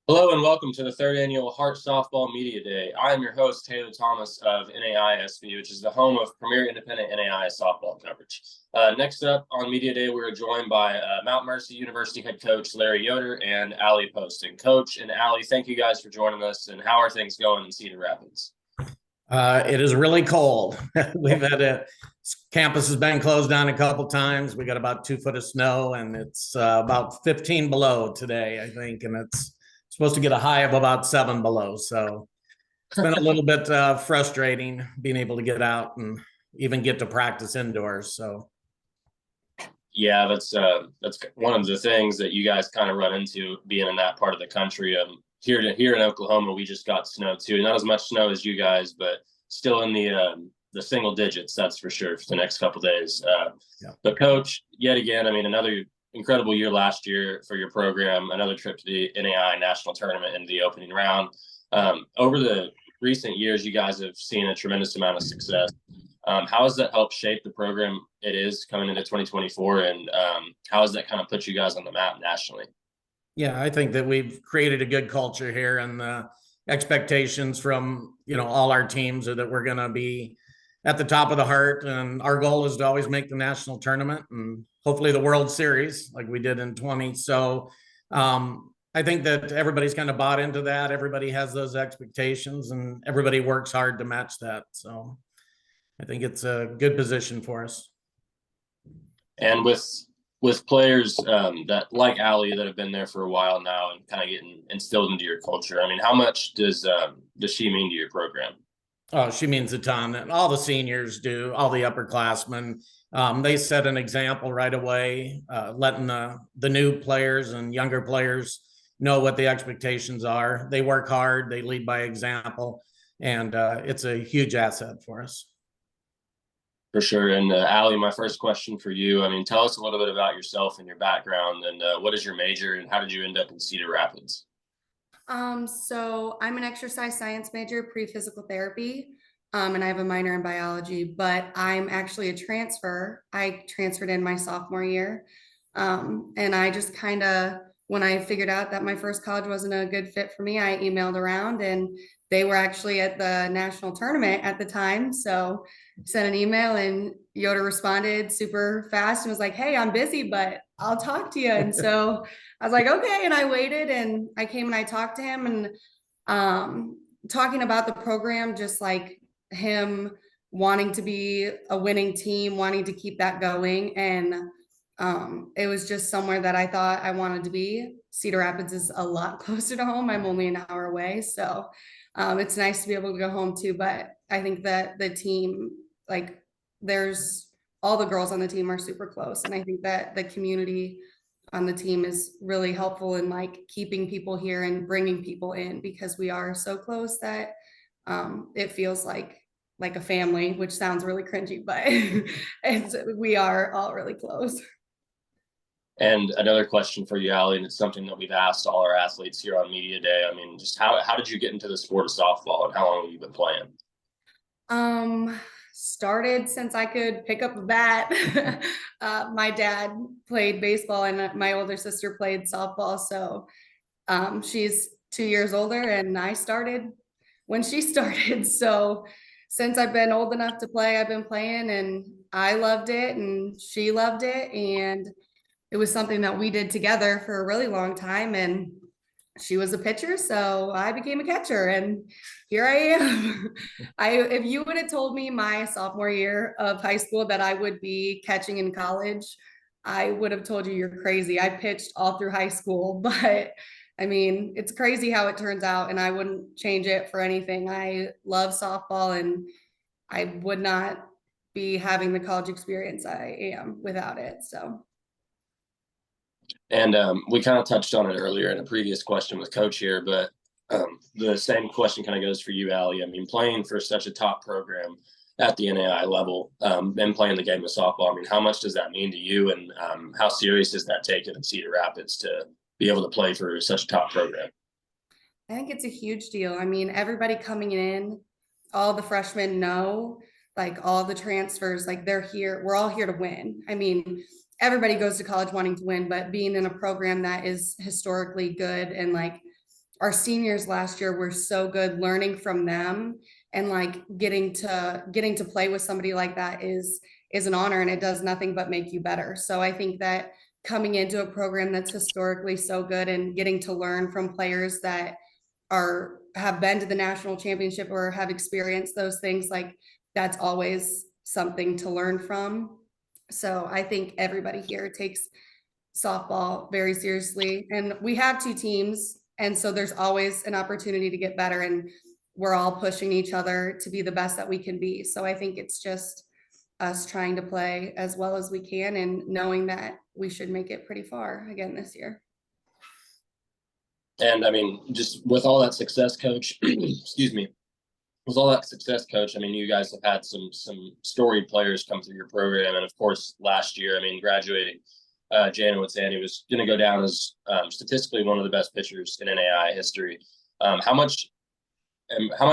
Hello and welcome to the third annual Hart Softball Media Day. I am your host, Taylor Thomas of NAISB, which is the home of premier independent NAI softball coverage. Next up on Media Day, we're joined by Mount Mercy University head coach Larry Yoder and Allie Poston. Coach and Allie, thank you guys for joining us. And how are things going in Cedar Rapids? It is really cold. We've had campus has been closed down a couple times. We got about 2 foot of snow, and it's about 15 below today, I think, and it's supposed to get a high of about 7 below. So it's been a little bit frustrating being able to get out and even get to practice indoors. So yeah, that's one of the things that you guys kind of run into being in that part of the country. Here in Oklahoma, we just got snow too. Not as much snow as you guys, but still in the single digits. That's for sure for the next couple of days. Yeah. But coach, yet again, I mean, another incredible year last year for your program. Another trip to the NAI national tournament in the opening round. Over the recent years, you guys have seen a tremendous amount of success. How has that helped shape the program it is coming into 2024, and how has that kind of put you guys on the map nationally? yeah, I think that we've created a good culture here, and the expectations from all our teams are that we're going to be at the top of the Hart, and our goal is to always make the national tournament and hopefully the World Series like we did in 20. So I think that everybody's kind of bought into that. Everybody has those expectations, and everybody works hard to match that. So I think it's a good position for us. And with players that like Allie that have been there for a while now and kind of getting instilled into your culture, I mean, how much does she mean to your program? Oh, she means a ton. And all the seniors do, all the upperclassmen. They set an example right away, letting the new players and younger players know what the expectations are. They work hard, they lead by example, and it's a huge asset for us. For sure. And Allie, my first question for you, I mean, tell us a little bit about yourself and your background, and what is your major, and how did you end up in Cedar Rapids? So I'm an exercise science major, pre-physical therapy, and I have a minor in biology, but I'm actually a transfer. I transferred in my sophomore year. And I just kind of, when I figured out that my first college wasn't a good fit for me, I emailed around, and they were actually at the national tournament at the time. So sent an email, and Yoda responded super fast and was like, "Hey, I'm busy, but I'll talk to you." And so I was like, "Okay." And I waited, and I came and I talked to him, and talking about the program, just like him wanting to be a winning team, wanting to keep that going. And it was just somewhere that I thought I wanted to be. Cedar Rapids is a lot closer to home. I'm only an hour away. So it's nice to be able to go home too. But I think that the team, like, there's all the girls on the team are super close. And I think that the community on the team is really helpful in like keeping people here and bringing people in, because we are so close that it feels like a family, which sounds really cringy, but we are all really close. And another question for you, Allie, and it's something that we've asked all our athletes here on Media Day. I mean, just how did you get into the sport of softball, and how long have you been playing? Started since I could pick up a bat. My dad played baseball, and my older sister played softball. So she's 2 years older, and I started when she started. So since I've been old enough to play, I've been playing, and I loved it, and she loved it, and it was something that we did together for a really long time. And she was a pitcher, so I became a catcher, and here I am. If you would have told me my sophomore year of high school that I would be catching in college, I would have told you you're crazy. I pitched all through high school, but I mean, it's crazy how it turns out, and I wouldn't change it for anything. I love softball, and I would not be having the college experience I am without it. So And we kind of touched on it earlier in a previous question with Coach here, but the same question kind of goes for you, Allie. I mean, playing for such a top program at the NAI level and playing the game of softball, I mean, how much does that mean to you, and how serious is that taken in Cedar Rapids to be able to play for such a top program? I think it's a huge deal. I mean, everybody coming in, all the freshmen know, like all the transfers, like they're here. We're all here to win. I mean, everybody goes to college wanting to win, but being in a program that is historically good and like our seniors last year were so good, learning from them, and like getting to play with somebody like that is an honor, and it does nothing but make you better. So I think that coming into a program that's historically so good and getting to learn from players that have been to the national championship or have experienced those things, like that's always something to learn from. So I think everybody here takes softball very seriously, and we have two teams, and so there's always an opportunity to get better, and we're all pushing each other to be the best that we can be. So I think it's just us trying to play as well as we can and knowing that we should make it pretty far again this year. And I mean, just with all that success, coach, excuse me, with all that success, coach, I mean, you guys have had some storied players come through your program. And of course, last year, I mean, graduating, Jana Witsani was going to go down as statistically one of the best pitchers in NAI history. How much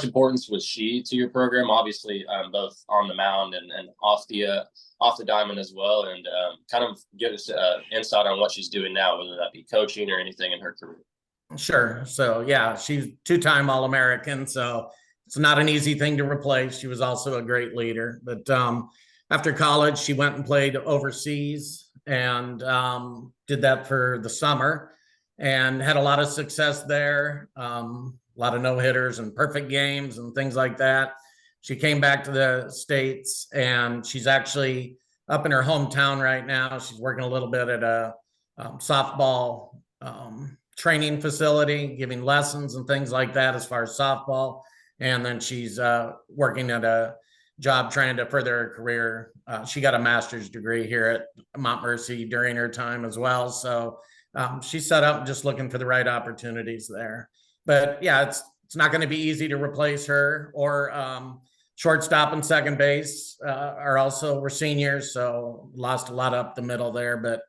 importance was she to your program? Obviously, both on the mound and off the diamond as well. And kind of give us insight on what she's doing now, whether that be coaching or anything in her career. Sure. So yeah, she's two-time All-American. So it's not an easy thing to replace. She was also a great leader. But after college, she went and played overseas and did that for the summer and had a lot of success there. A lot of no-hitters and perfect games and things like that. She came back to the States and she's actually up in her hometown right now. She's working a little bit at a softball training facility, giving lessons and things like that as far as softball. And then she's working at a job trying to further her career. She got a master's degree here at Montmercy during her time as well. So she's set up just looking for the right opportunities there. But yeah, it's not going to be easy to replace her. Or shortstop and second base we're seniors, so lost a lot up the middle there. But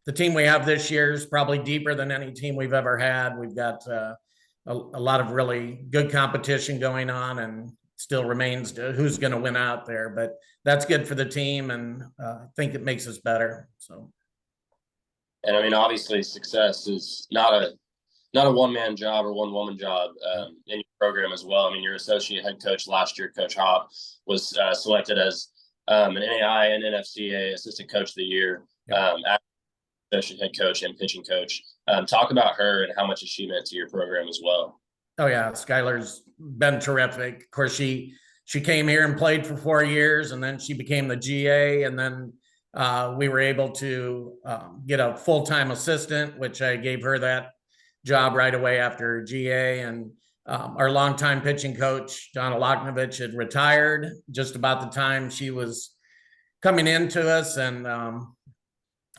the team we have this year is probably deeper than any team we've ever had. We've got a lot of really good competition going on, and still remains who's going to win out there. But that's good for the team, and I think it makes us better. So, and I mean, obviously, success is not a one-man job or one-woman job in your program as well. I mean, your associate head coach last year, Coach Hop, was selected as an NAI and NFCA Assistant Coach of the Year. Associate head coach and pitching coach. Talk about her and how much has she meant to your program as well. Oh yeah, Skylar's been terrific. Of course, she came here and played for 4 years, and then she became the GA, and then we were able to get a full-time assistant, which I gave her that job right away after GA. And our longtime pitching coach, Donna Loknovich, had retired just about the time she was coming into us, and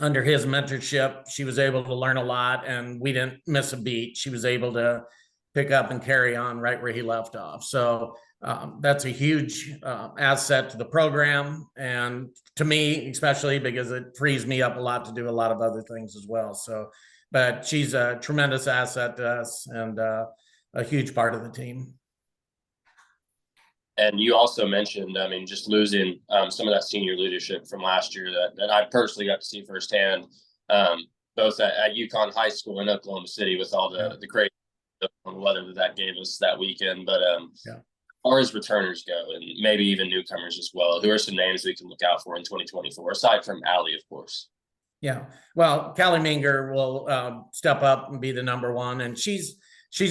under his mentorship, she was able to learn a lot, and we didn't miss a beat. She was able to pick up and carry on right where he left off. So that's a huge asset to the program, and to me, especially because it frees me up a lot to do a lot of other things as well. So, but she's a tremendous asset to us and a huge part of the team. And you also mentioned, I mean, just losing some of that senior leadership from last year that I personally got to see firsthand, both at UConn High School and Oklahoma City, with all the crazy weather that gave us that weekend. But as far as returners go, and maybe even newcomers as well, who are some names we can look out for in 2024, aside from Allie, of course? Yeah, well, Callie Minger will step up and be the number one, and she's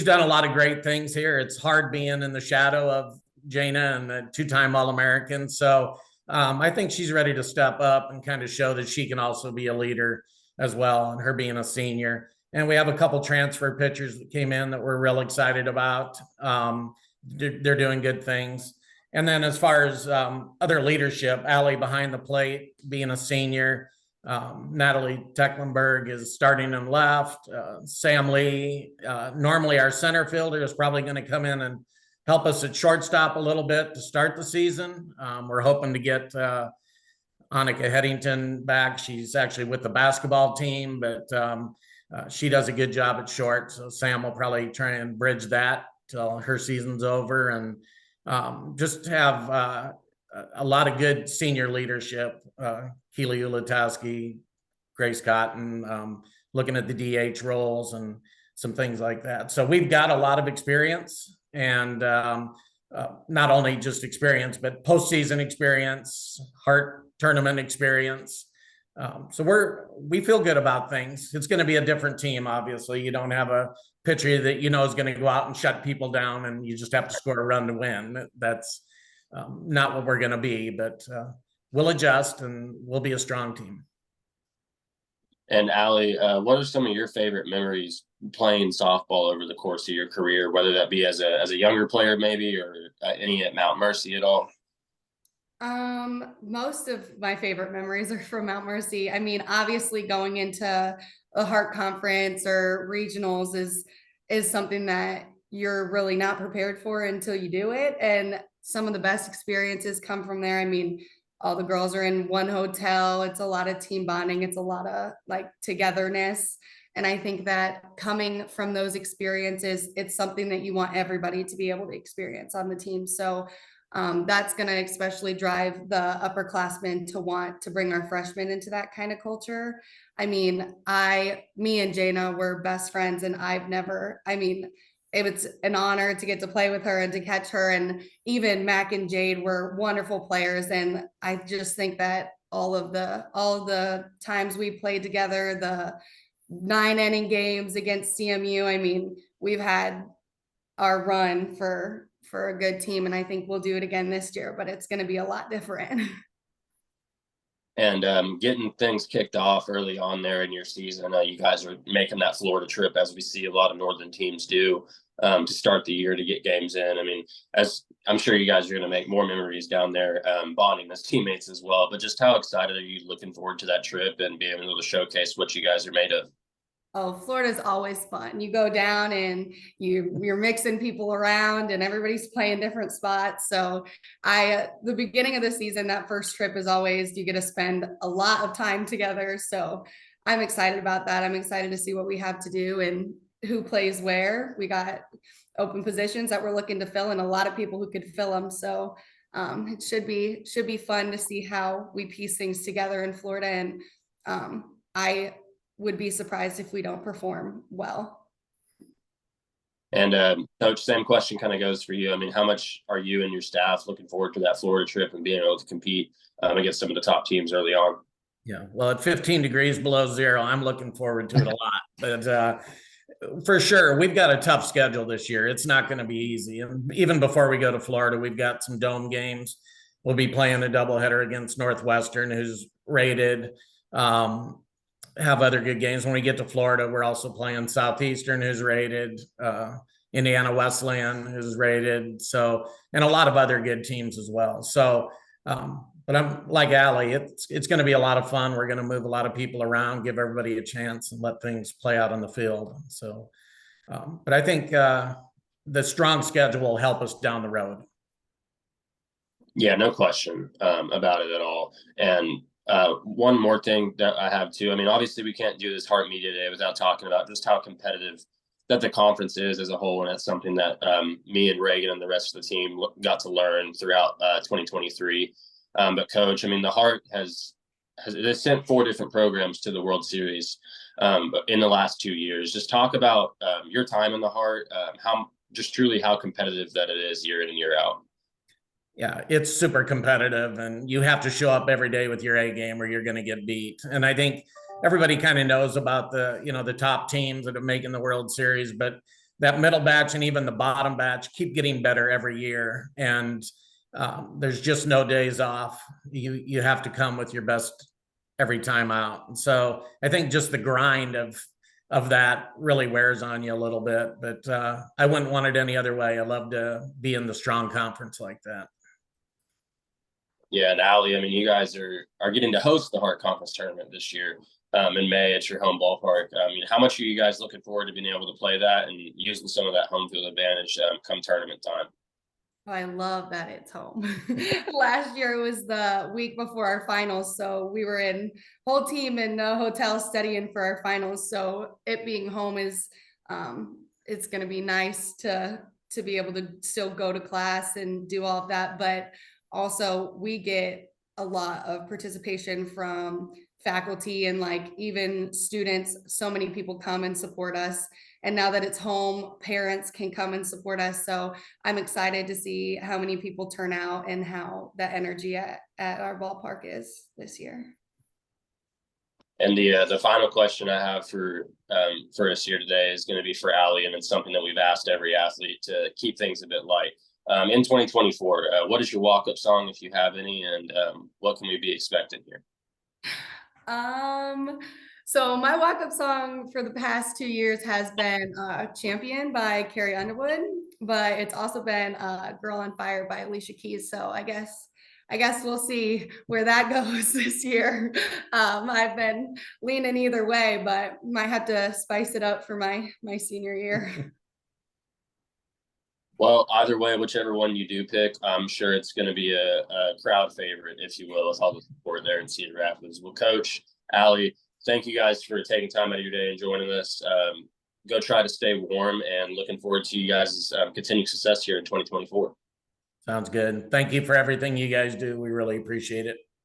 done a lot of great things here. It's hard being in the shadow of Jana and the two-time All-American. So I think she's ready to step up and kind of show that she can also be a leader as well, and her being a senior. And we have a couple transfer pitchers that came in that we're real excited about. They're doing good things. And then as far as other leadership, Allie behind the plate, being a senior, Natalie Tecklenburg is starting in left. Sam Lee, normally our center fielder, is probably going to come in and help us at shortstop a little bit to start the season. We're hoping to get Annika Headington back. She's actually with the basketball team, but she does a good job at short. So Sam will probably try and bridge that till her season's over, and just have a lot of good senior leadership. Keely Ulatowski, Grace Cotton, looking at the DH roles, and some things like that. So we've got a lot of experience, and not only just experience, but postseason experience, Hart tournament experience. So we feel good about things. It's going to be a different team. Obviously, you don't have a pitcher that you know is going to go out and shut people down, and you just have to score a run to win. That's not what we're going to be, but we'll adjust and we'll be a strong team. And Allie, what are some of your favorite memories playing softball over the course of your career, whether that be as a younger player maybe, or any at Mount Mercy at all? Most of my favorite memories are from Mount Mercy. I mean, obviously going into a Hart conference or regionals is something that you're really not prepared for until you do it. And some of the best experiences come from there. I mean, all the girls are in one hotel. It's a lot of team bonding. It's a lot of like togetherness. And I think that coming from those experiences, it's something that you want everybody to be able to experience on the team. So that's going to especially drive the upperclassmen to want to bring our freshmen into that kind of culture. I mean, me and Jana were best friends, and it was an honor to get to play with her and to catch her. And even Mac and Jade were wonderful players. And I just think that all of the times we played together, the 9-inning games against CMU, I mean, we've had our run for a good team, and I think we'll do it again this year, but it's going to be a lot different. And getting things kicked off early on there in your season, you guys are making that Florida trip, as we see a lot of Northern teams do, to start the year to get games in. I mean, as I'm sure you guys are going to make more memories down there, bonding as teammates as well. But just how excited are you looking forward to that trip and being able to showcase what you guys are made of? Oh, Florida's always fun. You go down and you're mixing people around, and everybody's playing different spots. So the beginning of the season, that first trip is always, you get to spend a lot of time together. So I'm excited about that. I'm excited to see what we have to do and who plays where. We got open positions that we're looking to fill, and a lot of people who could fill them. So it should be fun to see how we piece things together in Florida. And I would be surprised if we don't perform well. And Coach, same question kind of goes for you. I mean, how much are you and your staff looking forward to that Florida trip and being able to compete against some of the top teams early on? Yeah, well, at 15 degrees below zero, I'm looking forward to it a lot. But for sure, we've got a tough schedule this year. It's not going to be easy. And even before we go to Florida, we've got some dome games. We'll be playing a doubleheader against Northwestern, who's rated. Have other good games. When we get to Florida, we're also playing Southeastern, who's rated, Indiana Wesleyan, who's rated. So, and a lot of other good teams as well. So, but I'm like Allie, it's going to be a lot of fun. We're going to move a lot of people around, give everybody a chance, and let things play out on the field. So, but I think the strong schedule will help us down the road. Yeah, no question about it at all. And one more thing that I have too. I mean, obviously we can't do this Hart Media Day without talking about just how competitive that the conference is as a whole. And that's something that me and Reagan and the rest of the team got to learn throughout 2023. But Coach, I mean, the Hart has sent 4 different programs to the World Series in the last 2 years. Just talk about your time in the Hart, how competitive that it is year in and year out. Yeah, it's super competitive, and you have to show up every day with your A game or you're going to get beat. And I think everybody kind of knows about the top teams that are making the World Series, but that middle batch and even the bottom batch keep getting better every year. And there's just no days off. You have to come with your best every time out. And so I think just the grind of that really wears on you a little bit, but I wouldn't want it any other way. I love to be in the strong conference like that. Yeah, and Allie, I mean, you guys are getting to host the Hart Conference tournament this year in May at your home ballpark. I mean, how much are you guys looking forward to being able to play that and using some of that home field advantage come tournament time? Oh, I love that it's home. Last year was the week before our finals, so we were in whole team in the hotel studying for our finals. So it being home is it's going to be nice to be able to still go to class and do all of that, but also we get a lot of participation from faculty and like even students. So many people come and support us, And now that it's home, parents can come and support us. So I'm excited to see how many people turn out and how the energy at our ballpark is this year. And the final question I have for us here today is going to be for Allie, and it's something that we've asked every athlete to keep things a bit light. In 2024, what is your walk-up song, if you have any, and what can we be expecting here? So my walk-up song for the past 2 years has been Champion by Carrie Underwood, but it's also been Girl on Fire by Alicia Keys. So I guess we'll see where that goes this year. I've been leaning either way, but might have to spice it up for my senior year. Well, either way, whichever one you do pick, I'm sure it's going to be a crowd favorite, if you will, with all the support there in Cedar Rapids. Well, Coach, Allie, thank you guys for taking time out of your day and joining us. Go try to stay warm, and looking forward to you guys' continued success here in 2024. Sounds good. Thank you for everything you guys do. We really appreciate it.